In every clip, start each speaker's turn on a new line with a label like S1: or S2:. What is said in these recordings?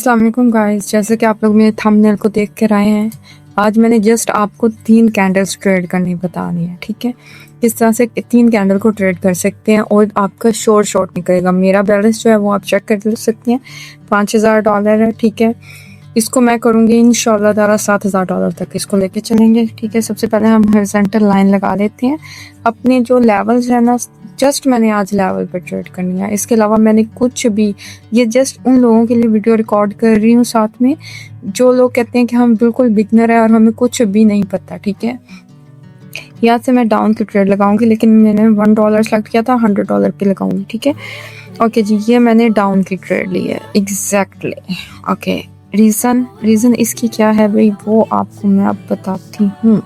S1: अस्सलाम वालेकुम गाइस, जैसे कि आप लोग मेरे थंबनेल को देख कर आए हैं। आज मैंने जस्ट आपको 3 कैंडल्स ट्रेड करनी बतानी है, ठीक है। किस तरह से 3 कैंडल को ट्रेड कर सकते हैं और आपका शॉर्ट निकलेगा। मेरा बैलेंस जो है वो आप चेक कर सकते हैं, $5000 है, ठीक है। इसको मैं करूँगी इंशाल्लाह ताला $7000 तक इसको लेके चलेंगे, ठीक है। सबसे पहले हम हॉरिजॉन्टल लाइन लगा लेते हैं। अपने जो लेवल्स है ना, जस्ट मैंने आज लेवल पर ट्रेड करनी है, इसके अलावा मैंने कुछ भी, ये जस्ट उन लोगों के लिए वीडियो रिकॉर्ड कर रही हूँ साथ में जो लोग कहते हैं कि हम बिल्कुल बिगनर है और हमें कुछ भी नहीं पता, ठीक है। यहाँ से मैं डाउन की ट्रेड लगाऊंगी, लेकिन मैंने $1 सेलेक्ट किया था, $100 पे लगाऊंगी, ठीक है। ओके जी, ये मैंने डाउन की ट्रेड ली है एग्जैक्टली। ओके, रीज़न इसकी क्या है भाई, वो आपको मैं अब बताती हूँ।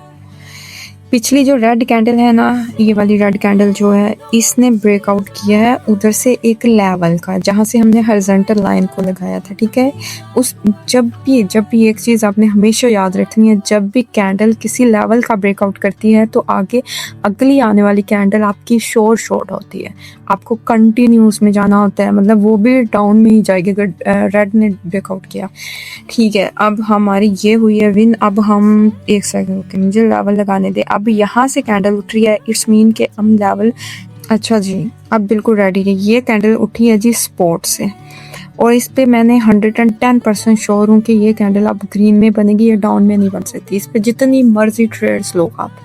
S1: पिछली जो रेड कैंडल है ना, ये वाली रेड कैंडल जो है, इसने ब्रेकआउट किया है उधर से एक लेवल का, जहाँ से हमने हॉरिजॉन्टल लाइन को लगाया था, ठीक है। उस जब भी एक चीज़ आपने हमेशा याद रखनी है, जब भी कैंडल किसी लेवल का ब्रेकआउट करती है तो आगे अगली आने वाली कैंडल आपकी शॉर्ट होती है। आपको कंटिन्यूस में जाना होता है, मतलब वो भी डाउन में ही जाएगी अगर रेड ने ब्रेकआउट किया, ठीक है। अब हमारी ये हुई है विन। अब हम एक सेकंड, मुझे लेवल लगाने दे। अब यहाँ से कैंडल उठ रही है, इट्स मीन के हम लेवल, अच्छा जी अब बिल्कुल रेडी है। ये कैंडल उठी है जी स्पॉट से, और इस पे मैंने 110% श्योर हूँ कि ये कैंडल अब ग्रीन में बनेगी, ये डाउन में नहीं बन सकती। इस पे जितनी मर्जी ट्रेड्स लो आप,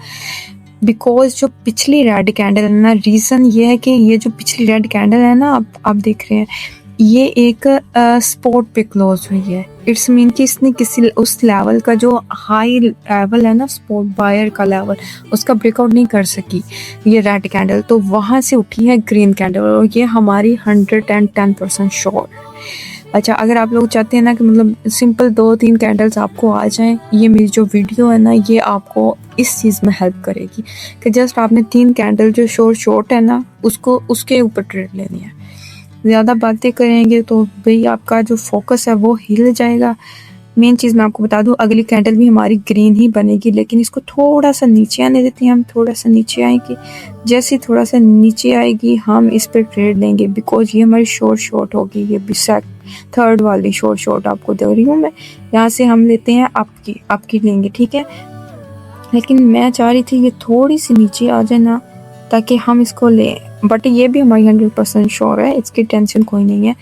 S1: बिकॉज जो पिछली रेड कैंडल है ना, रीज़न ये है कि ये जो पिछली रेड कैंडल है ना, आप देख रहे हैं, ये एक स्पॉट पे क्लोज हुई है। इट्स मीन कि इसने किसी उस लेवल का जो हाई लेवल है ना, स्पॉट बायर का लेवल, उसका ब्रेकआउट नहीं कर सकी ये रेड कैंडल, तो वहाँ से उठी है ग्रीन कैंडल, और ये हमारी 110% श्योर। अच्छा, अगर आप लोग चाहते हैं ना कि मतलब सिंपल 2-3 कैंडल्स आपको आ जाएं, ये मेरी जो वीडियो है ना, ये आपको इस चीज़ में हेल्प करेगी कि जस्ट आपने 3 कैंडल जो शॉर्ट है ना, उसको उसके ऊपर ट्रेड लेनी है। ज़्यादा बातें करेंगे तो भाई आपका जो फोकस है वो हिल जाएगा। मेन चीज़ मैं आपको बता दूं, अगली कैंडल भी हमारी ग्रीन ही बनेगी, लेकिन इसको थोड़ा सा नीचे आने देते हैं। हम थोड़ा सा नीचे आएंगे, जैसे थोड़ा सा नीचे आएगी हम इस पर ट्रेड लेंगे, बिकॉज ये हमारी शॉर्ट होगी। ये भी थर्ड वाली शॉर्ट आपको दे रही हूँ मैं। यहाँ से हम लेते हैं आपकी लेंगे, ठीक है। लेकिन मैं चाह रही थी ये थोड़ी सी नीचे आ जाए ना, ताकि हम इसको लें, बट ये भी हमारी 100% श्योर है, इसकी टेंशन कोई नहीं है।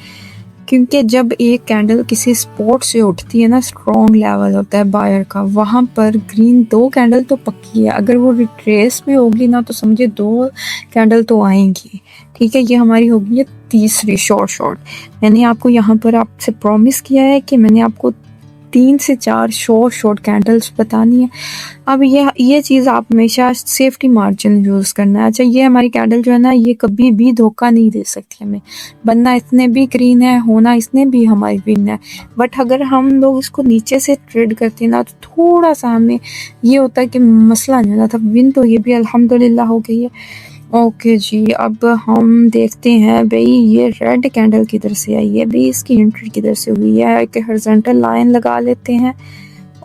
S1: क्योंकि जब एक कैंडल किसी स्पॉट से उठती है ना, स्ट्रॉन्ग लेवल होता है बायर का, वहाँ पर ग्रीन 2 कैंडल तो पक्की है। अगर वो रिट्रेस में होगी ना, तो समझे 2 कैंडल तो आएंगी, ठीक है। ये हमारी होगी तीसरी शॉर्ट। मैंने आपको यहाँ पर आपसे प्रॉमिस किया है कि मैंने आपको 3 से 4 शॉर्ट कैंडल्स बतानी है। अब ये चीज़ आप हमेशा सेफ्टी मार्जिन यूज़ करना है। अच्छा, ये हमारी कैंडल जो है ना, ये कभी भी धोखा नहीं दे सकती हमें। बनना इसने भी ग्रीन है, होना इसने भी हमारी विन है, बट अगर हम लोग इसको नीचे से ट्रेड करते हैं ना, तो थोड़ा सा हमें ये होता है कि मसला नहीं होता था। विन तो ये भी अल्हम्दुलिल्लाह हो गई है। ओके जी, अब हम देखते हैं भाई ये रेड कैंडल किधर से आई है, भाई इसकी एंट्री किधर से हुई है। एक हॉरिजॉन्टल लाइन लगा लेते हैं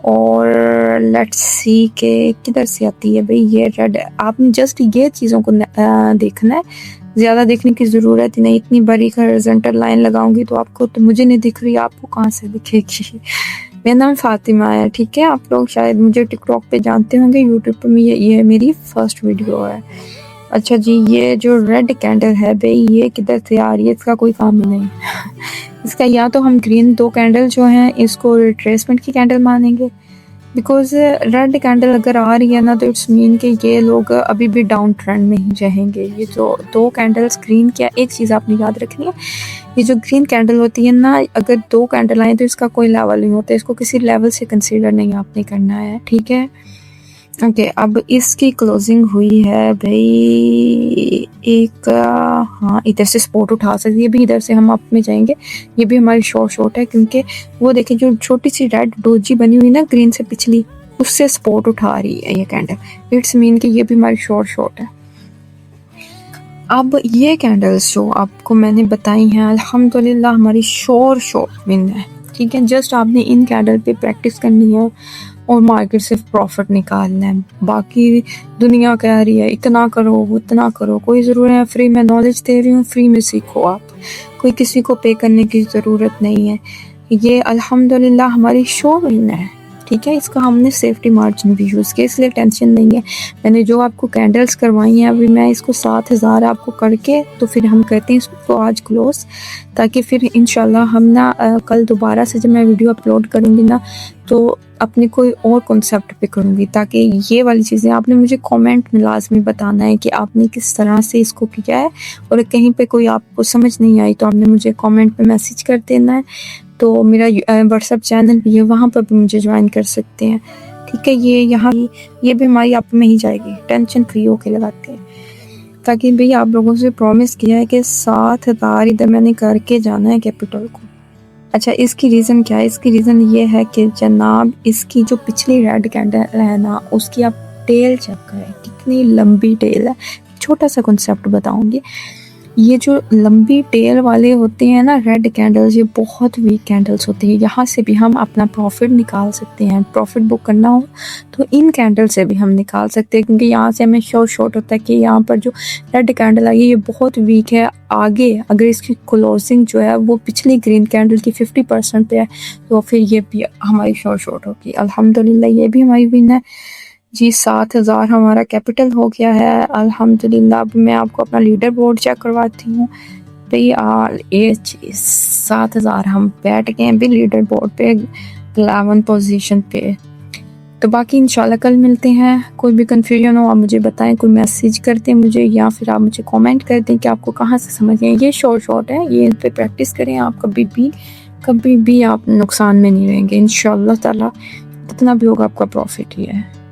S1: और लेट्स सी के किधर से आती है भाई ये रेड। आपने जस्ट ये चीज़ों को देखना है, ज़्यादा देखने की ज़रूरत ही नहीं। इतनी बड़ी हॉरिजॉन्टल लाइन लगाऊंगी तो आपको, तो मुझे नहीं दिख रही, आपको कहाँ से दिखेगी। मेरा नाम फातिमा है, ठीक है। आप लोग शायद मुझे टिकटॉक पे जानते होंगे, यूट्यूब पे ये मेरी फर्स्ट वीडियो है। अच्छा जी, ये जो रेड कैंडल है भाई, ये किधर से आ रही है, इसका कोई काम ही नहीं। इसका या तो हम ग्रीन 2 कैंडल जो हैं इसको रिट्रेसमेंट की कैंडल मानेंगे, बिकॉज रेड कैंडल अगर आ रही है ना, तो इट्स मीन कि ये लोग अभी भी डाउन ट्रेंड में ही रहेंगे। ये जो 2 कैंडल्स ग्रीन की, एक चीज़ आपने याद रखनी है, ये जो ग्रीन कैंडल होती है ना, अगर 2 कैंडल आए तो इसका कोई लेवल नहीं होता, इसको किसी लेवल से कंसीडर नहीं आपने करना है, ठीक है। ओके, अब इसकी क्लोजिंग हुई है भाई एक, हाँ इधर से स्पॉट उठा सकती है भी, इधर से हम अप में जाएंगे। ये भी हमारी शॉर्ट है, क्योंकि वो देखिए जो छोटी सी रेड डोजी बनी हुई ना ग्रीन से पिछली, उससे स्पॉट उठा रही है ये कैंडल। इट्स मीन कि ये भी हमारी शॉर्ट है। अब ये कैंडल्स जो आपको मैंने बताई हैं, अल्हम्दुलिल्लाह हमारी शॉर्ट विन है, ठीक है। जस्ट आपने इन कैंडल पे प्रैक्टिस करनी है और मार्केट से प्रॉफिट निकालना है। बाकी दुनिया कह रही है इतना करो उतना करो, कोई ज़रूरत है, फ्री में नॉलेज दे रही हूँ, फ्री में सीखो आप, कोई किसी को पे करने की ज़रूरत नहीं है। ये अल्हम्दुलिल्लाह हमारी शो विन है, ठीक है। इसका हमने सेफ्टी मार्जिन भी यूज़ किया, इसलिए टेंशन नहीं है। मैंने जो आपको कैंडल्स करवाई हैं अभी मैं इसको 7,000 आपको करके तो फिर हम करते हैं इसको आज क्लोज़, ताकि फिर इंशाल्लाह हम ना कल दोबारा से जब मैं वीडियो अपलोड करूँगी ना तो अपने कोई और कॉन्सेप्ट पे करूँगी, ताकि ये वाली चीज़ें आपने मुझे कमेंट में लाजमी बताना है कि आपने किस तरह से इसको किया है, और कहीं पे कोई आपको समझ नहीं आई तो आपने मुझे कमेंट में मैसेज कर देना है। तो मेरा व्हाट्सएप चैनल भी है, वहाँ पर भी मुझे ज्वाइन कर सकते हैं, ठीक है। ये यहाँ ये भी हमारी आप में ही जाएगी, टेंशन फ्री होके लगाते हैं, ताकि भाई आप लोगों से प्रॉमिस किया है कि 7,000 इधर मैंने करके जाना है कैपिटल को। अच्छा, इसकी रीज़न क्या है? इसकी रीज़न ये है कि जनाब इसकी जो पिछली रेड कैंडल है ना उसकी आप टेल चेक करें, कितनी लंबी टेल है। छोटा सा कॉन्सेप्ट बताऊंगी, ये जो लंबी टेल वाले होते हैं ना रेड कैंडल्स, ये बहुत वीक कैंडल्स होती है। यहाँ से भी हम अपना प्रॉफिट निकाल सकते हैं, प्रॉफिट बुक करना हो तो इन कैंडल से भी हम निकाल सकते हैं, क्योंकि यहाँ से हमें शॉर्ट होता है कि यहाँ पर जो रेड कैंडल आई है ये बहुत वीक है। आगे अगर इसकी क्लोजिंग जो है वो पिछली ग्रीन कैंडल की 50% पे है तो फिर ये भी हमारी शॉर्ट होगी। अल्हम्दुलिल्लाह ये भी हमारी विन है जी। 7,000 हमारा कैपिटल हो गया है अल्हम्दुलिल्लाह। अब मैं आपको अपना लीडर बोर्ड चेक करवाती हूँ भाई। ये 7,000 हम बैठ गए हैं भी लीडर बोर्ड पे 11 पोजीशन पे। तो बाकी इंशाल्लाह कल मिलते हैं। कोई भी कन्फ्यूजन हो आप मुझे बताएं, कोई मैसेज कर दें मुझे, या फिर आप मुझे कमेंट कर दें कि आपको कहाँ से समझ आए। ये शॉर्ट है, ये पे प्रैक्टिस करें, आप कभी भी आप नुकसान में नहीं रहेंगे इंशाल्लाह ताला। जितना भी होगा आपका प्रॉफिट ही है।